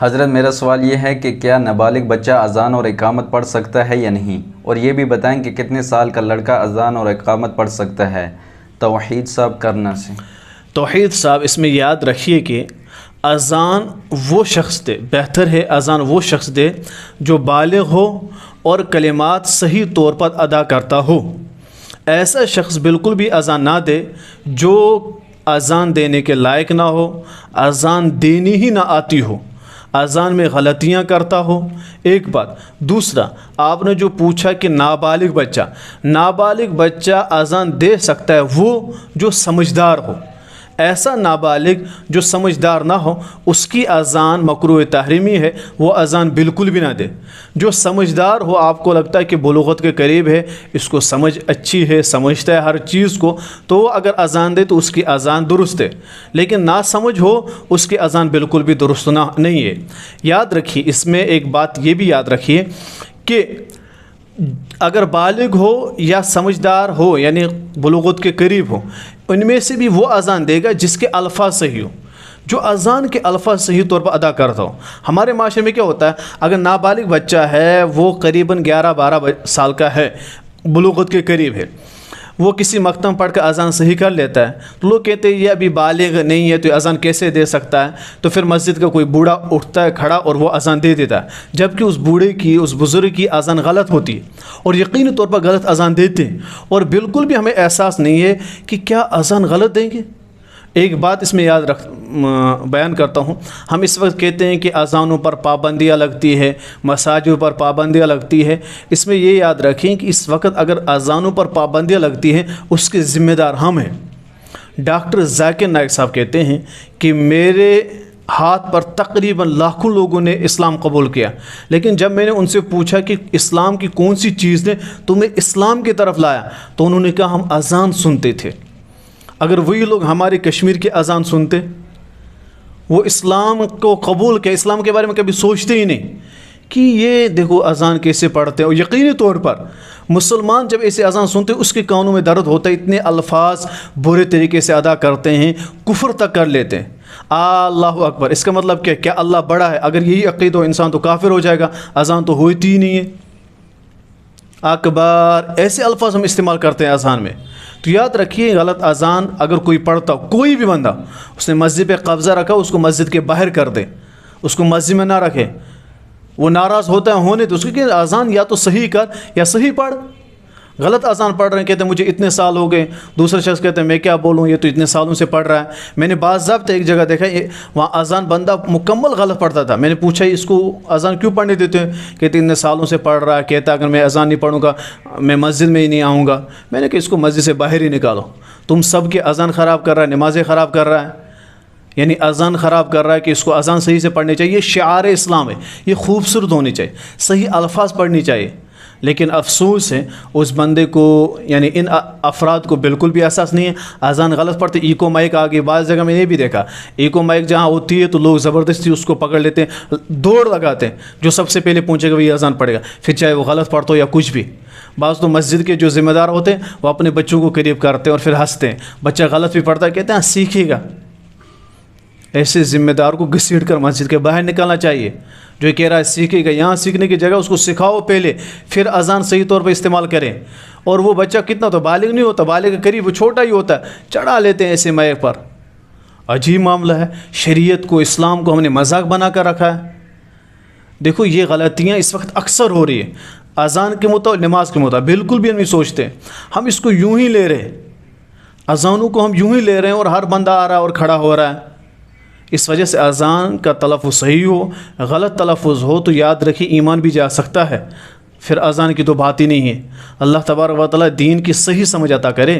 حضرت میرا سوال یہ ہے کہ کیا نابالغ بچہ اذان اور اقامت پڑھ سکتا ہے یا نہیں، اور یہ بھی بتائیں کہ کتنے سال کا لڑکا اذان اور اقامت پڑھ سکتا ہے؟ توحید صاحب کرنا سے۔ توحید صاحب اس میں یاد رکھیے کہ اذان وہ شخص دے، بہتر ہے اذان وہ شخص دے جو بالغ ہو اور کلمات صحیح طور پر ادا کرتا ہو۔ ایسا شخص بالکل بھی اذان نہ دے جو اذان دینے کے لائق نہ ہو، اذان دینی ہی نہ آتی ہو، اذان میں غلطیاں کرتا ہو۔ ایک بات۔ دوسرا، آپ نے جو پوچھا کہ نابالغ بچہ اذان دے سکتا ہے وہ جو سمجھدار ہو۔ ایسا نابالغ جو سمجھدار نہ ہو اس کی اذان مکروہ تحریمی ہے، وہ اذان بالکل بھی نہ دے۔ جو سمجھدار ہو، آپ کو لگتا ہے کہ بلوغت کے قریب ہے، اس کو سمجھ اچھی ہے، سمجھتا ہے ہر چیز کو، تو وہ اگر اذان دے تو اس کی اذان درست ہے۔ لیکن نہ سمجھ ہو، اس کی اذان بالکل بھی درست نہیں ہے۔ یاد رکھیے، اس میں ایک بات یہ بھی یاد رکھیے کہ اگر بالغ ہو یا سمجھدار ہو، یعنی بلوغت کے قریب ہو، ان میں سے بھی وہ اذان دے گا جس کے الفاظ صحیح ہو، جو اذان کے الفاظ صحیح طور پر ادا کرتا ہو۔ ہمارے معاشرے میں کیا ہوتا ہے، اگر نابالغ بچہ ہے، وہ قریباً 11-12 سال کا ہے، بلوغت کے قریب ہے، وہ کسی مختم پڑھ کر اذان صحیح کر لیتا ہے، تو لوگ کہتے ہیں یہ ابھی بالغ نہیں ہے تو اذان کیسے دے سکتا ہے؟ تو پھر مسجد کا کوئی بوڑھا اٹھتا ہے کھڑا اور وہ اذان دے دیتا ہے، جبکہ اس بوڑھے کی، اس بزرگ کی اذان غلط ہوتی ہے اور یقینی طور پر غلط اذان دیتے ہیں، اور بالکل بھی ہمیں احساس نہیں ہے کہ کیا اذان غلط دیں گے۔ ایک بات اس میں بیان کرتا ہوں، ہم اس وقت کہتے ہیں کہ اذانوں پر پابندیاں لگتی ہے، مساجد پر پابندیاں لگتی ہے۔ اس میں یہ یاد رکھیں کہ اس وقت اگر اذانوں پر پابندیاں لگتی ہیں اس کے ذمہ دار ہم ہیں۔ ڈاکٹر ذاکر نائک صاحب کہتے ہیں کہ میرے ہاتھ پر تقریباً لاکھوں لوگوں نے اسلام قبول کیا، لیکن جب میں نے ان سے پوچھا کہ اسلام کی کون سی چیز نے تمہیں اسلام کی طرف لایا، تو انہوں نے کہا ہم اذان سنتے تھے۔ اگر وہی لوگ ہمارے کشمیر کی اذان سنتے، وہ اسلام کو قبول کیا، اسلام کے بارے میں کبھی سوچتے ہی نہیں کہ یہ دیکھو اذان کیسے پڑھتے ہیں۔ اور یقینی طور پر مسلمان جب ایسے اذان سنتے اس کے کانوں میں درد ہوتا ہے، اتنے الفاظ برے طریقے سے ادا کرتے ہیں، کفر تک کر لیتے ہیں۔ اللہ اکبر، اس کا مطلب کیا اللہ بڑا ہے؟ اگر یہی عقیدہ ہو انسان تو کافر ہو جائے گا، اذان تو ہوتی ہی نہیں ہے۔ اکبر، ایسے الفاظ ہم استعمال کرتے ہیں اذان میں۔ تو یاد رکھیے، غلط اذان اگر کوئی پڑھتا ہو، کوئی بھی بندہ، اس نے مسجد پہ قبضہ رکھا، اس کو مسجد کے باہر کر دے، اس کو مسجد میں نہ رکھے۔ وہ ناراض ہوتا ہے ہونے تو اس کی اذان یا تو صحیح کر یا صحیح پڑھ۔ غلط اذان پڑھ رہے ہیں، کہتے ہیں مجھے اتنے سال ہو گئے، دوسرا شخص کہتے ہیں میں کیا بولوں، یہ تو اتنے سالوں سے پڑھ رہا ہے۔ میں نے باضابطہ ایک جگہ دیکھا، وہاں اذان بندہ مکمل غلط پڑھتا تھا۔ میں نے پوچھا اس کو اذان کیوں پڑھنے دیتے ہیں؟ کہتے اتنے سالوں سے پڑھ رہا ہے، کہتا اگر میں اذان نہیں پڑھوں گا میں مسجد میں ہی نہیں آؤں گا۔ میں نے کہا اس کو مسجد سے باہر ہی نکالو، تم سب کے اذان خراب کر رہا ہے، نمازیں خراب کر رہا ہے، یعنی اذان خراب کر رہا ہے کہ اس کو اذان صحیح سے پڑھنی چاہیے۔ یہ شعار اسلام ہے، یہ خوبصورت ہونی چاہیے، صحیح الفاظ پڑھنی چاہیے۔ لیکن افسوس ہے اس بندے کو، یعنی ان افراد کو بالکل بھی احساس نہیں ہے، اذان غلط پڑھتے۔ ایکو مائک آگے، بعض جگہ میں یہ بھی دیکھا، ایکو مائک جہاں ہوتی ہے تو لوگ زبردستی اس کو پکڑ لیتے ہیں، دوڑ لگاتے ہیں، جو سب سے پہلے پہنچے گا وہی اذان پڑھے گا، پھر چاہے وہ غلط پڑھتا ہو یا کچھ بھی۔ بعض تو مسجد کے جو ذمہ دار ہوتے ہیں وہ اپنے بچوں کو قریب کرتے ہیں اور پھر ہنستے ہیں، بچہ غلط بھی پڑھتا ہے کہتے ہیں سیکھے گا۔ ایسے ذمہ دار کو گھسیٹ کر مسجد کے باہر نکالنا چاہیے، جو کہہ رہا ہے سیکھے گا۔ یہاں سیکھنے کی جگہ اس کو سکھاؤ پہلے، پھر اذان صحیح طور پر استعمال کریں۔ اور وہ بچہ کتنا تو بالغ نہیں ہوتا، بالغ کے قریب وہ چھوٹا ہی ہوتا ہے، چڑھا لیتے ہیں ایسے مائک پر۔ عجیب معاملہ ہے، شریعت کو، اسلام کو ہم نے مذاق بنا کر رکھا ہے۔ دیکھو یہ غلطیاں اس وقت اکثر ہو رہی ہیں، اذان کے مطابق، نماز کے مطابق بالکل بھی ہم نہیں سوچتے، ہم اس کو یوں ہی لے رہے ہیں، اذانوں کو ہم یوں ہی لے رہے ہیں اور ہر بندہ آ رہا ہے اور کھڑا ہو رہا ہے۔ اس وجہ سے اذان کا تلفظ صحیح ہو، غلط تلفظ ہو تو یاد رکھیے ایمان بھی جا سکتا ہے، پھر اذان کی تو بات ہی نہیں ہے۔ اللہ تبارک و تعالیٰ دین کی صحیح سمجھ عطا کرے۔